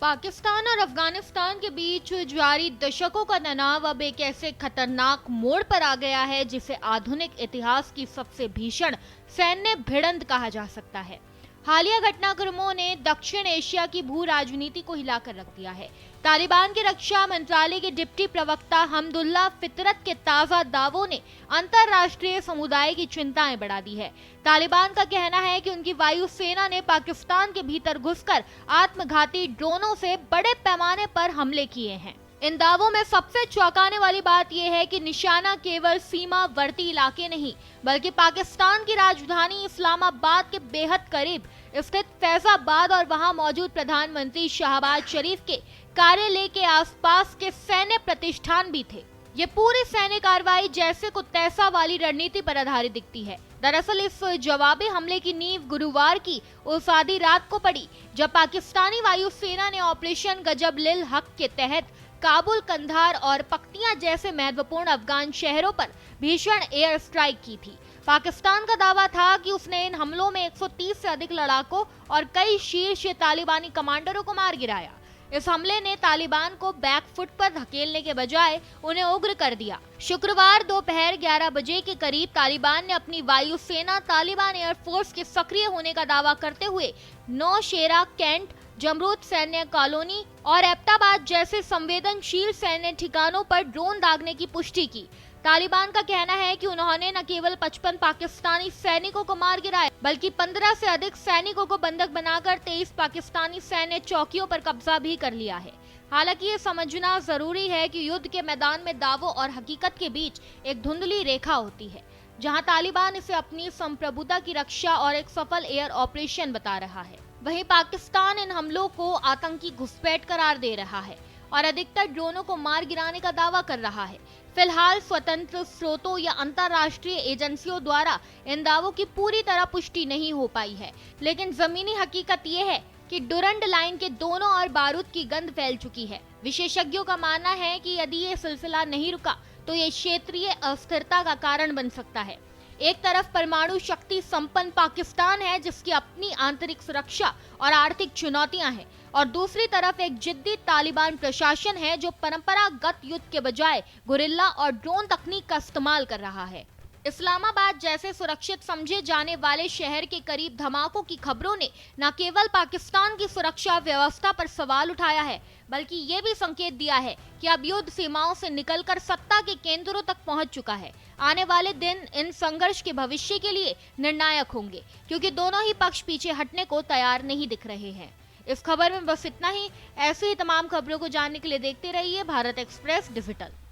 पाकिस्तान और अफगानिस्तान के बीच जारी दशकों का तनाव अब एक ऐसे खतरनाक मोड़ पर आ गया है जिसे आधुनिक इतिहास की सबसे भीषण सैन्य भिड़ंत कहा जा सकता है। हालिया घटनाक्रमों ने दक्षिण एशिया की भू राजनीति को हिलाकर रख दिया है। तालिबान के रक्षा मंत्रालय के डिप्टी प्रवक्ता हमदुल्ला फितरत के ताजा दावों ने अंतर्राष्ट्रीय समुदाय की चिंताएं बढ़ा दी है। तालिबान का कहना है कि उनकी वायुसेना ने पाकिस्तान के भीतर घुसकर आत्मघाती ड्रोनों से बड़े पैमाने पर हमले किए हैं। इन दावों में सबसे चौंकाने वाली बात यह है कि निशाना केवल सीमावर्ती इलाके नहीं बल्कि पाकिस्तान की राजधानी इस्लामाबाद के बेहद करीब स्थित फैजाबाद और वहां मौजूद प्रधानमंत्री शहबाज शरीफ के कार्यालय के आसपास के सैन्य प्रतिष्ठान भी थे। ये पूरी सैन्य कार्रवाई जैसे को तैसा वाली रणनीति पर आधारित दिखती है। दरअसल इस जवाबी हमले की नींव गुरुवार की उस आधी रात को पड़ी जब पाकिस्तानी वायुसेना ने ऑपरेशन गजब-लिल हक के तहत काबुल, कंधार और पख्तियां जैसे महत्वपूर्ण अफगान शहरों पर भीषण एयर स्ट्राइक की थी। पाकिस्तान का दावा था कि उसने इन हमलों में 130 से अधिक लड़ाकों और कई शीर्ष तालिबानी कमांडरों को मार गिराया। इस हमले ने तालिबान को बैकफुट पर धकेलने के बजाय उन्हें उग्र कर दिया। शुक्रवार दोपहर 11 बजे के करीब तालिबान ने अपनी वायुसेना तालिबान एयरफोर्स के सक्रिय होने का दावा करते हुए नौशेरा, कैंट, जमरूद सैन्य कॉलोनी और एबटाबाद जैसे संवेदनशील सैन्य ठिकानों पर ड्रोन दागने की पुष्टि की। तालिबान का कहना है कि उन्होंने न केवल 55 पाकिस्तानी सैनिकों को मार गिराया बल्कि 15 से अधिक सैनिकों को बंधक बनाकर 23 पाकिस्तानी सैन्य चौकियों पर कब्जा भी कर लिया है। हालांकि ये समझना जरूरी है कि युद्ध के मैदान में दावों और हकीकत के बीच एक धुंधली रेखा होती है। जहां तालिबान इसे अपनी संप्रभुता की रक्षा और एक सफल एयर ऑपरेशन बता रहा है, वहीं पाकिस्तान इन हमलों को आतंकी घुसपैठ करार दे रहा है और अधिकतर ड्रोनों को मार गिराने का दावा कर रहा है। फिलहाल स्वतंत्र स्रोतों या अंतर्राष्ट्रीय एजेंसियों द्वारा इन दावों की पूरी तरह पुष्टि नहीं हो पाई है, लेकिन जमीनी हकीकत यह है कि डुरंड लाइन के दोनों ओर बारूद की गंध फैल चुकी है। विशेषज्ञों का मानना है कि यदि ये सिलसिला नहीं रुका तो ये क्षेत्रीय अस्थिरता का कारण बन सकता है। एक तरफ परमाणु शक्ति संपन्न पाकिस्तान है जिसकी अपनी आंतरिक सुरक्षा और आर्थिक चुनौतियां हैं, और दूसरी तरफ एक जिद्दी तालिबान प्रशासन है जो परंपरागत युद्ध के बजाय गुरिल्ला और ड्रोन तकनीक का इस्तेमाल कर रहा है। इस्लामाबाद जैसे सुरक्षित समझे जाने वाले शहर के करीब धमाकों की खबरों ने न केवल पाकिस्तान की सुरक्षा व्यवस्था पर सवाल उठाया है बल्कि ये भी संकेत दिया है कि अब युद्ध सीमाओं से निकलकर सत्ता के केंद्रों तक पहुंच चुका है। आने वाले दिन इन संघर्ष के भविष्य के लिए निर्णायक होंगे क्योंकि दोनों ही पक्ष पीछे हटने को तैयार नहीं दिख रहे हैं। इस खबर में बस इतना ही। ऐसी ही तमाम खबरों को जानने के लिए देखते रहिए भारत एक्सप्रेस डिजिटल।